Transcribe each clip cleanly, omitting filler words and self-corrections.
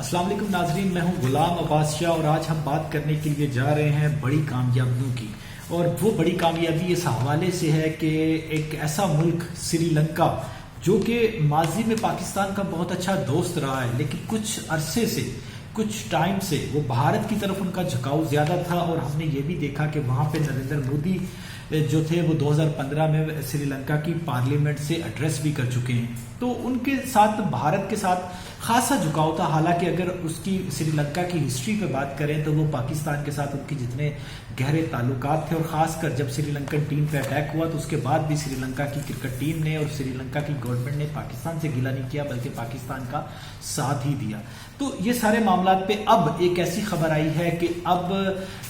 السلام علیکم ناظرین، میں ہوں غلام عباس شاہ اور آج ہم بات کرنے کے لیے جا رہے ہیں بڑی کامیابیوں کی. اور وہ بڑی کامیابی اس حوالے سے ہے کہ ایک ایسا ملک سری لنکا جو کہ ماضی میں پاکستان کا بہت اچھا دوست رہا ہے، لیکن کچھ عرصے سے کچھ ٹائم سے وہ بھارت کی طرف ان کا جھکاؤ زیادہ تھا. اور ہم نے یہ بھی دیکھا کہ وہاں پہ نریندر مودی جو تھے وہ 2015 میں سری لنکا کی پارلیمنٹ سے ایڈریس بھی کر چکے ہیں. تو ان کے ساتھ بھارت کے ساتھ خاصا جھکاؤ تھا. حالانکہ اگر اس کی سری لنکا کی ہسٹری پہ بات کریں تو وہ پاکستان کے ساتھ ان کی جتنے گہرے تعلقات تھے، اور خاص کر جب سری لنکن ٹیم پہ اٹیک ہوا تو اس کے بعد بھی سری لنکا کی کرکٹ ٹیم نے اور سری لنکا کی گورنمنٹ نے پاکستان سے گلہ نہیں کیا بلکہ پاکستان کا ساتھ ہی دیا. تو یہ سارے معاملات پہ اب ایک ایسی خبر آئی ہے کہ اب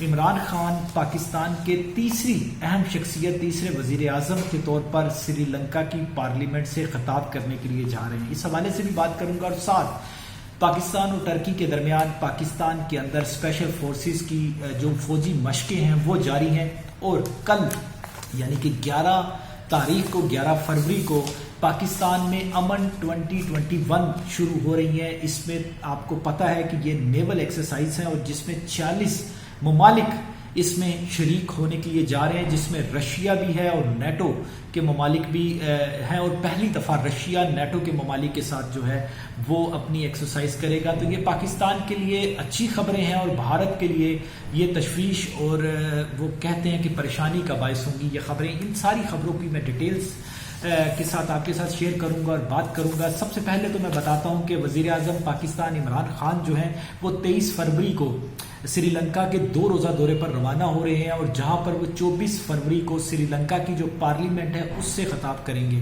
عمران خان پاکستان کے تیسری اہم شخصیت، تیسرے وزیر اعظم کے طور پر سری لنکا کی پارلیمنٹ سے خطاب کرنے کے لیے جا رہے ہیں. اس حوالے سے بھی بات کروں گا. اور ساتھ پاکستان اور ترکی کے درمیان پاکستان کے اندر اسپیشل فورسز کی جو فوجی مشقیں ہیں وہ جاری ہیں، اور کل یعنی کہ 11 فروری کو پاکستان میں امن 2021 شروع ہو رہی ہے. اس میں آپ کو پتہ ہے کہ یہ نیول ایکسرسائز ہیں اور جس میں 40 ممالک اس میں شریک ہونے کے لیے جا رہے ہیں، جس میں رشیا بھی ہے اور نیٹو کے ممالک بھی ہیں. اور پہلی دفعہ رشیا نیٹو کے ممالک کے ساتھ جو ہے وہ اپنی ایکسرسائز کرے گا. تو یہ پاکستان کے لیے اچھی خبریں ہیں اور بھارت کے لیے یہ تشویش اور وہ کہتے ہیں کہ پریشانی کا باعث ہوں گی یہ خبریں. ان ساری خبروں کی میں ڈیٹیلز کے ساتھ آپ کے ساتھ شیئر کروں گا اور بات کروں گا. سب سے پہلے تو میں بتاتا ہوں کہ وزیر اعظم پاکستان عمران خان جو ہیں وہ 23 فروری کو سری لنکا کے 2 روزہ دورے پر روانہ ہو رہے ہیں، اور جہاں پر وہ 24 فروری کو سری لنکا کی جو پارلیمنٹ ہے اس سے خطاب کریں گے.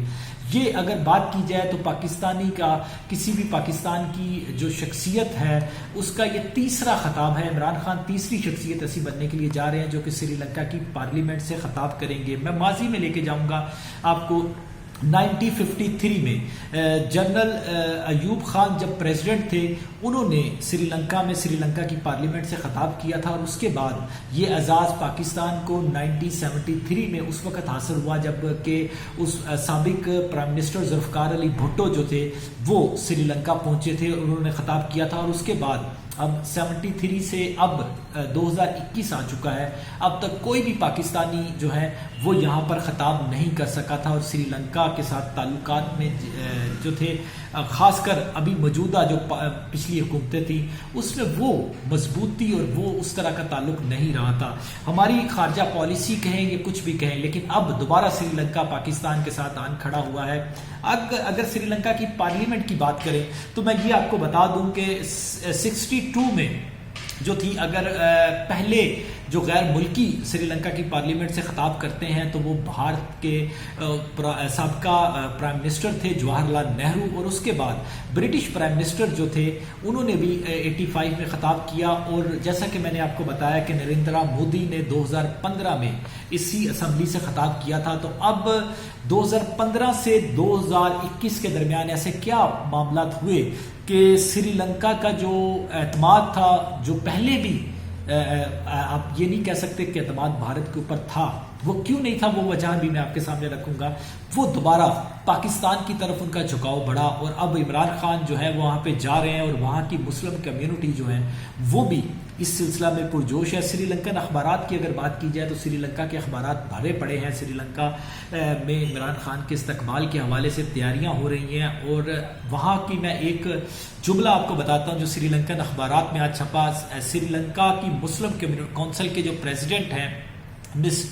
یہ اگر بات کی جائے تو پاکستانی کا کسی بھی پاکستان کی جو شخصیت ہے اس کا یہ تیسرا خطاب ہے. عمران خان تیسری شخصیت ایسی بننے کے لیے جا رہے ہیں جو کہ سری لنکا کی پارلیمنٹ سے خطاب کریں گے. میں ماضی میں لے کے جاؤں گا آپ کو. 1953 میں جنرل ایوب خان جب پریزیڈنٹ تھے انہوں نے سری لنکا کی پارلیمنٹ سے خطاب کیا تھا، اور اس کے بعد یہ اعزاز پاکستان کو 1973 میں اس وقت حاصل ہوا جب کہ اس سابق پرائم منسٹر ذوالفقار علی بھٹو جو تھے وہ سری لنکا پہنچے تھے، انہوں نے خطاب کیا تھا. اور اس کے بعد اب 73 سے اب 2021 آ چکا ہے، اب تک کوئی بھی پاکستانی جو ہے وہ یہاں پر خطاب نہیں کر سکا تھا. اور سری لنکا کے ساتھ تعلقات میں جو تھے خاص کر ابھی موجودہ جو پچھلی حکومتیں تھیں اس میں وہ مضبوطی اور وہ اس طرح کا تعلق نہیں رہا تھا. ہماری خارجہ پالیسی کہیں یا کچھ بھی کہیں، لیکن اب دوبارہ سری لنکا پاکستان کے ساتھ آن کھڑا ہوا ہے. اگر سری لنکا کی پارلیمنٹ کی بات کریں تو میں یہ آپ کو بتا دوں کہ 62 میں جو تھی، اگر پہلے جو غیر ملکی سری لنکا کی پارلیمنٹ سے خطاب کرتے ہیں تو وہ بھارت کے سابقہ پرائم منسٹر تھے جواہر لال نہرو، اور اس کے بعد برٹش پرائم منسٹر جو تھے انہوں نے بھی 85 میں خطاب کیا. اور جیسا کہ میں نے آپ کو بتایا کہ نریندرا مودی نے 2015 میں اسی اسمبلی سے خطاب کیا تھا. تو اب 2015 سے 2021 کے درمیان ایسے کیا معاملات ہوئے کہ سری لنکا کا جو اعتماد تھا، جو پہلے بھی آپ یہ نہیں کہہ سکتے کہ اعتماد بھارت کے اوپر تھا، وہ کیوں نہیں تھا، وہ وجہ بھی میں آپ کے سامنے رکھوں گا. وہ دوبارہ پاکستان کی طرف ان کا جھکاؤ بڑھا، اور اب عمران خان جو ہے وہاں پہ جا رہے ہیں اور وہاں کی مسلم کمیونٹی جو ہے وہ بھی اس سلسلہ میں پرجوش ہے. سری لنکن اخبارات کی اگر بات کی جائے تو سری لنکا کے اخبارات بھرے پڑے ہیں. سری لنکا میں عمران خان کے استقبال کے حوالے سے تیاریاں ہو رہی ہیں، اور وہاں کی میں ایک جملہ آپ کو بتاتا ہوں جو سری لنکن اخبارات میں آج چھپا. سری لنکا کی مسلم کمیونٹی کونسل کے جو پریزیڈنٹ ہیں مس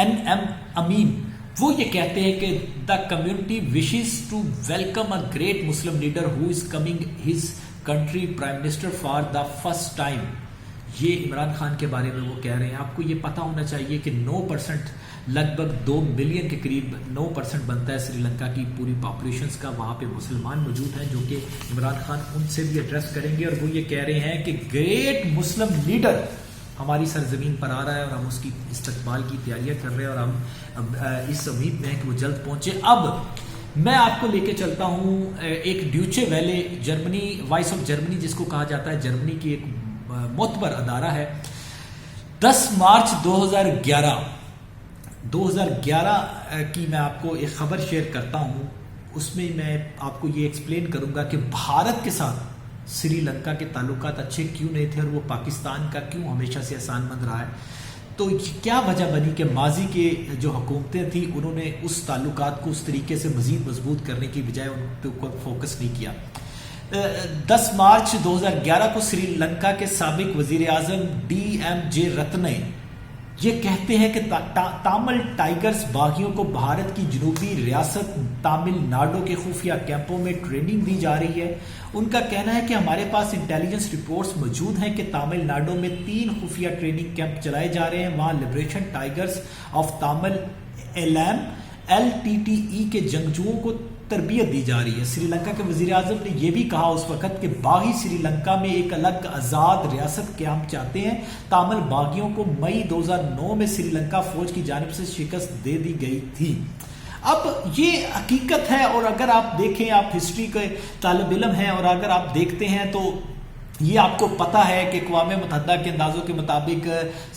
NM امین، وہ یہ کہتے ہیں کہ the community wishes to welcome a great Muslim leader who is coming his country prime minister for the first time. یہ عمران خان کے بارے میں وہ کہہ رہے ہیں. آپ کو یہ پتہ ہونا چاہیے کہ 9% لگ بھگ 2 ملین کے قریب 9% بنتا ہے سری لنکا کی پوری پاپولیشنز کا. وہاں پہ مسلمان موجود ہیں جو کہ عمران خان ان سے بھی ایڈریس کریں گے، اور وہ یہ کہہ رہے ہیں کہ گریٹ مسلم لیڈر ہماری سرزمین پر آ رہا ہے اور ہم اس کی استقبال کی تیاریاں کر رہے ہیں، اور ہم اس امید میں ہیں کہ وہ جلد پہنچے. اب میں آپ کو لے کے چلتا ہوں ایک ڈیوچے ویلے جرمنی، وائس آف جرمنی جس کو کہا جاتا ہے، جرمنی کی ایک معتبر ادارہ ہے. 10 مارچ 2011 کی میں آپ کو ایک خبر شیئر کرتا ہوں. اس میں آپ کو یہ ایکسپلین کروں گا کہ بھارت کے ساتھ سری لنکا کے تعلقات اچھے کیوں نہیں تھے اور وہ پاکستان کا کیوں ہمیشہ سے احسان مند رہا ہے؟ تو کیا وجہ بنی کہ ماضی کے جو حکومتیں تھیں انہوں نے اس تعلقات کو اس طریقے سے مزید مضبوط کرنے کی بجائے ان کے اوپر فوکس نہیں کیا؟ 10 مارچ 2011 کو سری لنکا کے سابق وزیر اعظم ڈی ایم جے رتنے یہ کہتے ہیں کہ تامل ٹائیگرز باغیوں کو بھارت کی جنوبی ریاست تامل ناڈو کے خفیہ کیمپوں میں ٹریننگ دی جا رہی ہے۔ ان کا کہنا ہے کہ ہمارے پاس انٹیلیجنس رپورٹس موجود ہیں کہ تامل ناڈو میں 3 خفیہ ٹریننگ کیمپ چلائے جا رہے ہیں، وہاں liberation tigers of Tamil LTTE کے جنگجوؤں کو تربیت دی جا رہی ہے۔ سری لنکا کے وزیر اعظم نے یہ بھی کہا اس وقت کہ باغی سری لنکا میں ایک الگ آزاد ریاست قیام چاہتے ہیں۔ تامل باغیوں کو مئی 2009 میں سری لنکا فوج کی جانب سے شکست دے دی گئی تھی۔ اب یہ حقیقت ہے، اور اگر آپ دیکھیں، آپ ہسٹری کے طالب علم ہیں اور اگر آپ دیکھتے ہیں تو یہ آپ کو پتا ہے کہ اقوام متحدہ کے اندازوں کے مطابق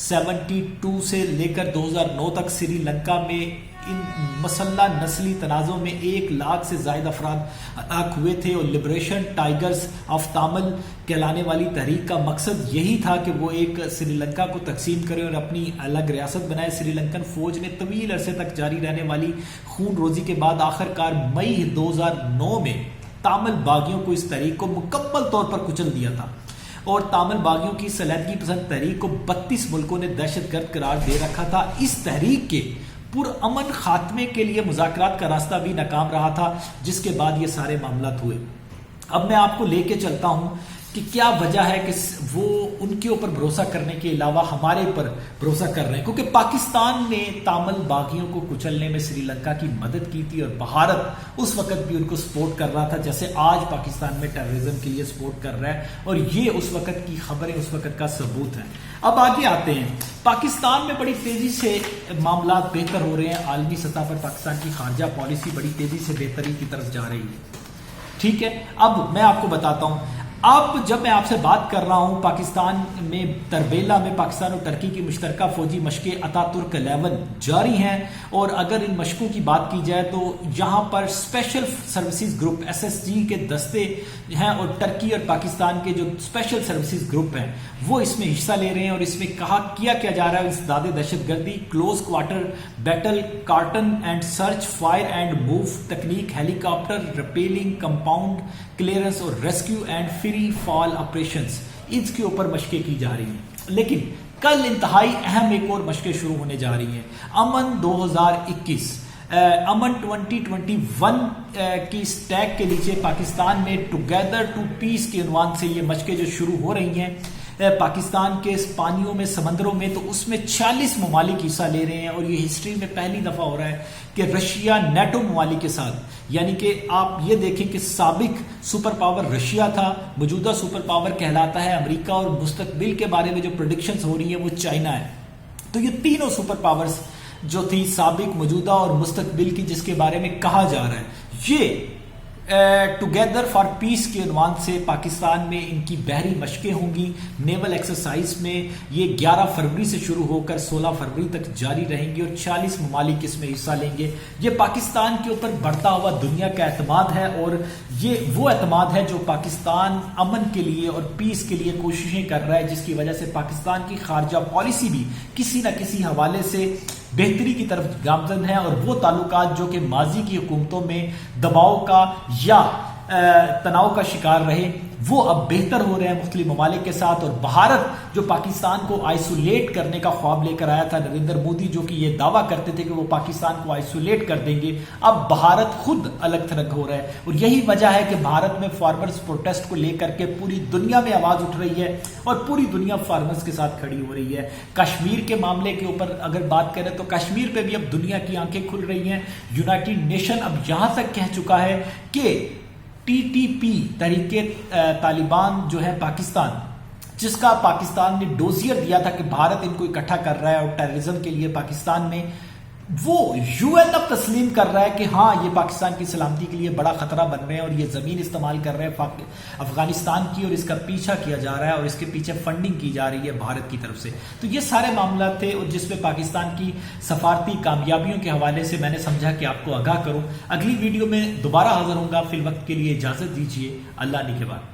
72 سے لے کر 2009 تک سری لنکا میں ان مسلح نسلی تنازع میں 1 لاکھ سے زائد افراد ہلاک ہوئے تھے، اور لبریشن ٹائیگرز آف تامل کہلانے والی تحریک کا مقصد یہی تھا کہ وہ ایک سری لنکا کو تقسیم کرے اور اپنی الگ ریاست بنائے۔ سری لنکن فوج نے طویل عرصے تک جاری رہنے والی خون روزی کے بعد آخرکار مئی 2009 میں تامل باغیوں کو اس تحریک کو مکمل طور پر کچل دیا تھا، اور تامل باغیوں کی علیحدگی پسند تحریک کو 32 ملکوں نے دہشت گرد قرار دے رکھا تھا۔ اس تحریک کے پرامن خاتمے کے لیے مذاکرات کا راستہ بھی ناکام رہا تھا، جس کے بعد یہ سارے معاملات ہوئے۔ اب میں آپ کو لے کے چلتا ہوں کہ کیا وجہ ہے کہ وہ ان کے اوپر بھروسہ کرنے کے علاوہ ہمارے اوپر بھروسہ کر رہے ہیں، کیونکہ پاکستان نے تامل باغیوں کو کچلنے میں سری لنکا کی مدد کی تھی، اور بھارت اس وقت بھی ان کو سپورٹ کر رہا تھا جیسے آج پاکستان میں ٹیررزم کے لیے سپورٹ کر رہا ہے، اور یہ اس وقت کی خبریں، اس وقت کا ثبوت ہے۔ اب آگے آتے ہیں، پاکستان میں بڑی تیزی سے معاملات بہتر ہو رہے ہیں، عالمی سطح پر پاکستان کی خارجہ پالیسی بڑی تیزی سے بہتری کی طرف جا رہی ہے۔ ٹھیک ہے، اب میں آپ کو بتاتا ہوں، اب جب میں آپ سے بات کر رہا ہوں، پاکستان میں تربیلا میں پاکستان اور ترکی کی مشترکہ فوجی مشقیں اتا ترک 11 جاری ہیں، اور اگر ان مشقوں کی بات کی جائے تو یہاں پر اسپیشل سروسز گروپ SSG کے دستے ہیں، اور ترکی اور پاکستان کے جو اسپیشل سروسز گروپ ہیں وہ اس میں حصہ لے رہے ہیں، اور اس میں کیا جا رہا ہے، انسداد دہشت گردی، close quarter battle, cordon and search, fire and move technique, helicopter rappelling, compound clearance اور rescue and free fall operations, اس کے اوپر مشقیں کی جا رہی ہیں۔ لیکن کل انتہائی اہم ایک اور مشقیں شروع ہونے جا رہی ہیں، امن 2021، امن 2021 کی اسٹیگ کے نیچے پاکستان میں ٹوگیدر ٹو پیس کے عنوان سے یہ مشقیں جو شروع ہو رہی ہیں پاکستان کے پانیوں میں، سمندروں میں، تو اس میں 40 ممالک حصہ لے رہے ہیں، اور یہ ہسٹری میں پہلی دفعہ ہو رہا ہے کہ رشیا نیٹو ممالک کے ساتھ، یعنی کہ آپ یہ دیکھیں کہ سابق سپر پاور رشیا تھا، موجودہ سپر پاور کہلاتا ہے امریکہ، اور مستقبل کے بارے میں جو پریڈکشنز ہو رہی ہیں وہ چائنا ہے۔ تو یہ تینوں سپر پاورز جو تھی سابق، موجودہ اور مستقبل کی، جس کے بارے میں کہا جا رہا ہے، یہ ٹوگیدر فار پیس کے عنوان سے پاکستان میں ان کی بحری مشقیں ہوں گی۔ نیول ایکسرسائز میں یہ 11 فروری سے شروع ہو کر 16 فروری تک جاری رہیں گی، اور 40 ممالک اس میں حصہ لیں گے۔ یہ پاکستان کے اوپر بڑھتا ہوا دنیا کا اعتماد ہے، اور یہ وہ اعتماد ہے جو پاکستان امن کے لیے اور پیس کے لیے کوششیں کر رہا ہے، جس کی وجہ سے پاکستان کی خارجہ پالیسی بھی کسی نہ کسی حوالے سے بہتری کی طرف گامزن ہے، اور وہ تعلقات جو کہ ماضی کی حکومتوں میں دباؤ کا یا تناؤ کا شکار رہے، وہ اب بہتر ہو رہے ہیں مختلف ممالک کے ساتھ۔ اور بھارت جو پاکستان کو آئسولیٹ کرنے کا خواب لے کر آیا تھا، نریندر مودی جو کہ یہ دعویٰ کرتے تھے کہ وہ پاکستان کو آئسولیٹ کر دیں گے، اب بھارت خود الگ تھلگ ہو رہا ہے، اور یہی وجہ ہے کہ بھارت میں فارمرز پروٹیسٹ کو لے کر کے پوری دنیا میں آواز اٹھ رہی ہے، اور پوری دنیا فارمرز کے ساتھ کھڑی ہو رہی ہے۔ کشمیر کے معاملے کے اوپر اگر بات کریں تو کشمیر پہ بھی اب دنیا کی آنکھیں کھل رہی ہیں۔ یونائٹڈ نیشن اب یہاں تک کہہ چکا ہے کہ TTP تحریک طالبان جو ہے پاکستان، جس کا پاکستان نے ڈوزیر دیا تھا کہ بھارت ان کو اکٹھا کر رہا ہے اور ٹیررزم کے لیے پاکستان میں، وہ UN اب تسلیم کر رہا ہے کہ ہاں یہ پاکستان کی سلامتی کے لیے بڑا خطرہ بن رہے ہیں، اور یہ زمین استعمال کر رہے ہیں افغانستان کی، اور اس کا پیچھا کیا جا رہا ہے، اور اس کے پیچھے فنڈنگ کی جا رہی ہے بھارت کی طرف سے۔ تو یہ سارے معاملات تھے، اور جس میں پاکستان کی سفارتی کامیابیوں کے حوالے سے میں نے سمجھا کہ آپ کو آگاہ کروں۔ اگلی ویڈیو میں دوبارہ حاضر ہوں گا، فی الوقت کے لیے اجازت دیجیے، اللہ نگہبان۔